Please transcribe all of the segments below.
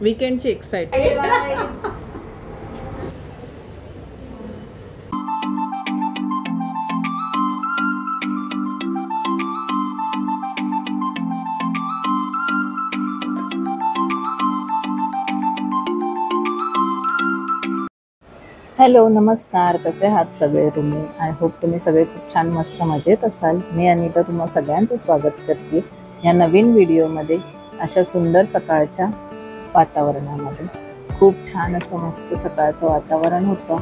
वीकेंडची excitement. Hello, नमस्कार. कसे आहात सगळे तुम्ही? आय होप तुम्ही सगळे खूप छान मस्त मजेत असाल. मी अनिता तुम्हा सगळ्यांचं स्वागत करते या नवीन व्हिडिओमध्ये. अशा सुंदर सकाळच्या वातावरणामध्ये खूप छान असं मस्त सकाळचं वातावरण होतं.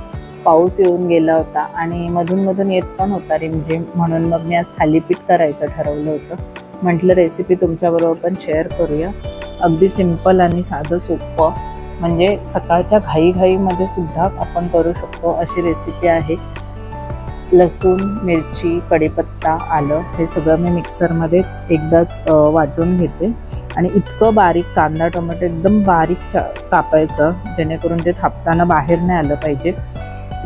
पाऊस येऊन गेला होता आणि मधून येत पण होता रिमझिम. म्हणून मग मी आज थालीपीठ करायचं ठरवलं होतं. म्हटलं रेसिपी तुमच्याबरोबर पण शेअर करूया. अगदी सिंपल आणि साधं सोपं, म्हणजे सकाळच्या घाईमध्ये सुद्धा आपण करू शकतो अशी रेसिपी आहे. लसूण, मिरची, कढीपत्ता, आलं हे सगळं मी मिक्सरमध्येच एकदाच वाटून घेते. आणि इतकं बारीक कांदा टोमॅटो एकदम बारीक कापायचं जेणेकरून ते थापताना बाहेर नाही आलं पाहिजे.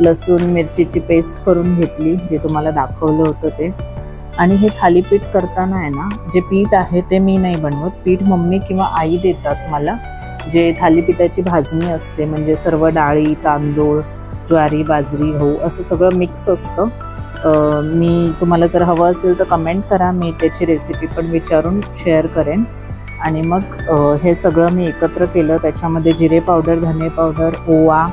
लसूण मिरचीची पेस्ट करून घेतली, जे तुम्हाला दाखवलं होतं ते. आणि हे थालीपीठ करताना आहे ना, जे पीठ आहे ते मी नाही बनवत. पीठ मम्मी किंवा आई देतात मला. जे थालीपीठाची भाजणी असते, म्हणजे सर्व डाळी, तांदूळ, ज्वारी, बाजरी, गहू असं सगळं मिक्स असतं. मी तुम्हाला जर हवं असेल तर कमेंट करा, मी त्याची रेसिपी पण विचारून शेअर करेन. आणि मग हे सगळं मी एकत्र केलं. त्याच्यामध्ये जिरे पावडर, धने पावडर, ओवा,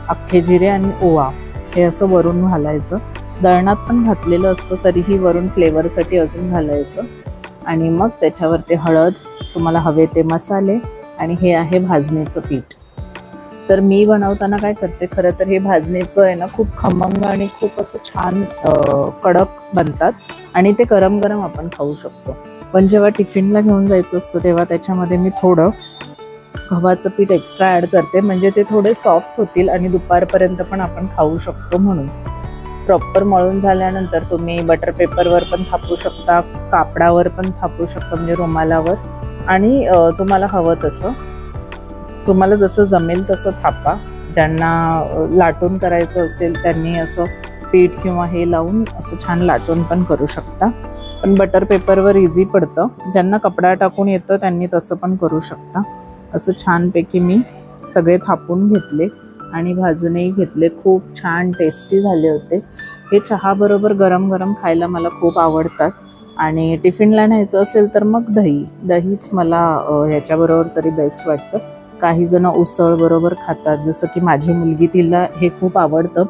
अख्खे जिरे आणि ओवा हे असं वरून घालायचं. दळणात पण घातलेलं असतं, तरीही वरून फ्लेवरसाठी अजून घालायचं. आणि मग त्याच्यावरती हळद, तुम्हाला हवे ते मसाले. आणि हे आहे भाजणीचं पीठ. तर मी बनवताना काय करते, खरं तर हे भाजणीचं आहे ना खूप खमंग आणि खूप असं छान कडक बनतात आणि ते गरम गरम आपण खाऊ शकतो. पण जेव्हा टिफिनला घेऊन जायचं असतं तेव्हा त्याच्यामध्ये मी थोडं गव्हाचं पीठ एक्स्ट्रा ॲड करते, म्हणजे ते थोडे सॉफ्ट होतील आणि दुपारपर्यंत पण आपण खाऊ शकतो. म्हणून प्रॉपर मळून झाल्यानंतर तुम्ही बटर पेपरवर पण थापू शकता, कापडावर पण थापू शकता, म्हणजे रुमालावर. आणि तुम्हाला हवं तसं, तुम्हाला जसं जमेल तसं थापा. ज्यांना लाटून करायचं असेल त्यांनी असं पीठ किंवा हे लावून असं छान लाटून पण करू शकता. पण बटर पेपरवर इझी पडतं. ज्यांना कपडा टाकून येतं त्यांनी तसं पण करू शकता. असं छानपैकी मी सगळे थापून घेतले आणि भाजूनही घेतले. खूप छान टेस्टी झाले होते. हे चहाबरोबर गरम गरम खायला मला खूप आवडतात. आणि टिफिनला न्यायचं असेल तर मग दहीच मला ह्याच्याबरोबर तरी बेस्ट वाटतं. काही जण उसळ बरोबर खातात, जसं की माझी मुलगी, तिला हे खूप आवडतं.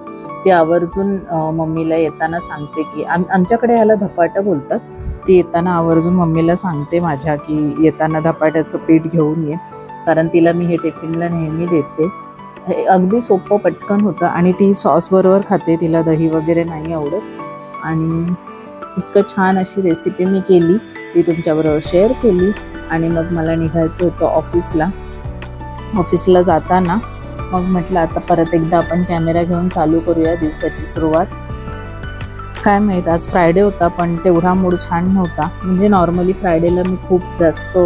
ती आवर्जून मम्मीला येताना सांगते की आमच्याकडे ह्याला धपाटं बोलतात. ती येताना आवर्जून मम्मीला सांगते माझ्या की येताना धपाट्याचं पीठ घेऊन ये, कारण तिला मी हे टिफिनला नेहमी देते. हे अगदी सोपं पटकन होतं आणि ती सॉस बरोबर खाते, तिला दही वगैरे नाही आवडत. आणि इतकं छान अशी रेसिपी मी केली, ती तुमच्याबरोबर शेअर केली. आणि मग मला निघायचं होतं ऑफिसला जाताना मग म्हटलं आता परत एकदा आपण कॅमेरा घेऊन चालू करूया दिवसाची सुरुवात. काय माहीत, आज फ्रायडे होता पण तेवढा मूड छान नव्हता. म्हणजे नॉर्मली फ्रायडेला मी खूप जास्त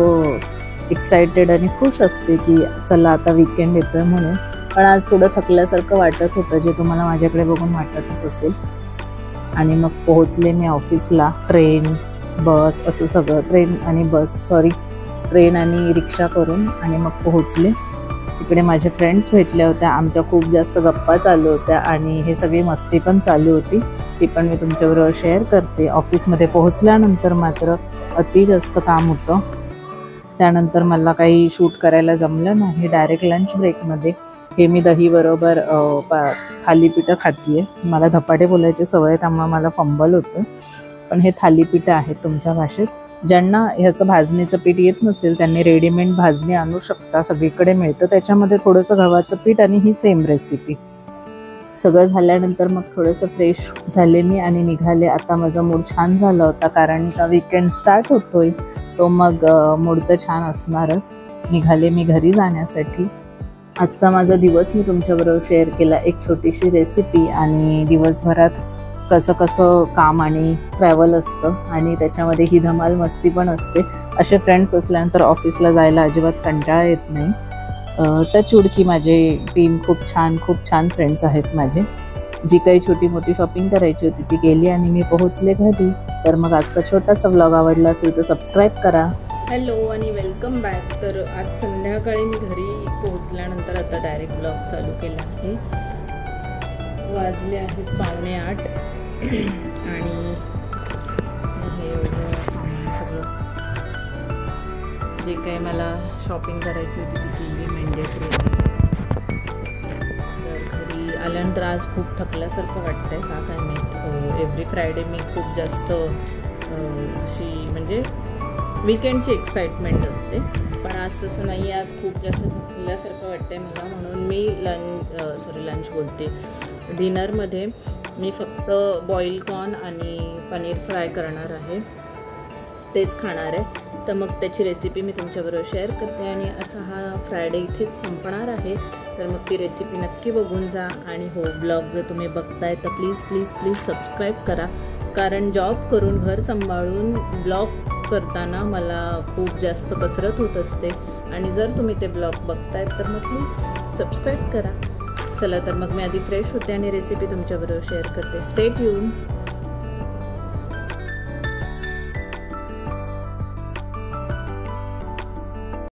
एक्सायटेड आणि खुश असते की चला आता वीकेंड येतोय म्हणून. पण आज थोडं थकल्यासारखं वाटत होतं, जे तुम्हाला माझ्याकडे बघून वाटतच असेल. आणि मग पोहोचले मी ऑफिसला. ट्रेन, बस असं सगळं, ट्रेन आणि रिक्षा करून. आणि मग पोहोचले. तिकडे माझे फ्रेंड्स भेटल्या होत्या. आमच्या खूप जास्त गप्पा चालू होत्या आणि हे सगळी मस्ती पण चालू होती, ती पण मी तुमच्याबरोबर शेअर करते. ऑफिसमध्ये पोहोचल्यानंतर मात्र अति जास्त काम होतं. त्यानंतर मला काही शूट करायला जमलं नाही. डायरेक्ट लंच ब्रेकमध्ये हे मी दहीबरोबर थालीपीठं खाते आहे. मला धपाटे बोलायची सवय, त्यामुळे मला फंबल होतं. पण हे थालीपीठं आहेत तुमच्या भाषेत. ज्यांना ह्याचं भाजणीचं पीठ येत नसेल त्यांनी रेडीमेड भाजणी आणू शकता, सगळीकडे मिळतं. त्याच्यामध्ये थोडंसं गव्हाचं पीठ आणि ही सेम रेसिपी. सगळं झाल्यानंतर मग थोडंसं फ्रेश झाले मी आणि निघाले. आता माझा मूड छान झाला होता, कारण का वीकेंड स्टार्ट होतोय, तो मग मूड तर छान असणारच. निघाले मी घरी जाण्यासाठी. आजचा माझा दिवस मी तुमच्याबरोबर शेअर केला, एक छोटीशी रेसिपी. आणि दिवसभरात कसं कसं काम आणि ट्रॅव्हल असतं आणि त्याच्यामध्ये ही धमाल मस्ती पण असते. असे फ्रेंड्स असल्यानंतर ऑफिसला जायला अजिबात कंटाळा येत नाही. टचवूड की माझे टीम खूप छान फ्रेंड्स आहेत माझे. जी काही छोटी मोठी शॉपिंग करायची होती ती केली आणि मी पोहोचले घरी. तर मग आजचा छोटासा व्लॉग आवडला असेल तर सबस्क्राईब करा. हॅलो आणि वेलकम बॅक. तर आज संध्याकाळी मी घरी पोहोचल्यानंतर आता डायरेक्ट ब्लॉग चालू केला आहे. वाजले आहेत 7:45 आणि हे एवढं सामान सगळं जे काही मला शॉपिंग करायची होती ती केली मॅन्डेटरी. तर घरी आल्यानंतर आज खूप थकल्यासारखं वाटतं आहे. का काय माहीत, एव्हरी फ्रायडे मी खूप जास्त अशी म्हणजे वीकेंडची एक्साइटमेंट असते, पण आज तसं नाही आहे. आज खूप जास्त थकल्यासारखं वाटतं आहे मला, म्हणून मी लंच बोलते, डिनरमध्ये मी फक्त बॉईल कॉर्न आणि पनीर फ्राय करणार आहे, तेच खाणार आहे. तर मग त्याची रेसिपी मी तुमच्याबरोबर शेअर करते आणि असा हा फ्रायडे इथेच संपणार आहे. तर मग ती रेसिपी नक्की बघून जा. आणि हो, ब्लॉग जर तुम्ही बघताय तर प्लीज प्लीज प्लीज सबस्क्राईब करा, कारण जॉब करून घर सांभाळून ब्लॉग करताना मला खूप जास्त कसरत होत असते. आणि जर तुम्ही ते ब्लॉग बघताय तर मग प्लीज सबस्क्राईब करा. चला तर मग मी आधी फ्रेश होते आणि रेसिपी तुमच्याबरोबर शेअर करते. Stay tune.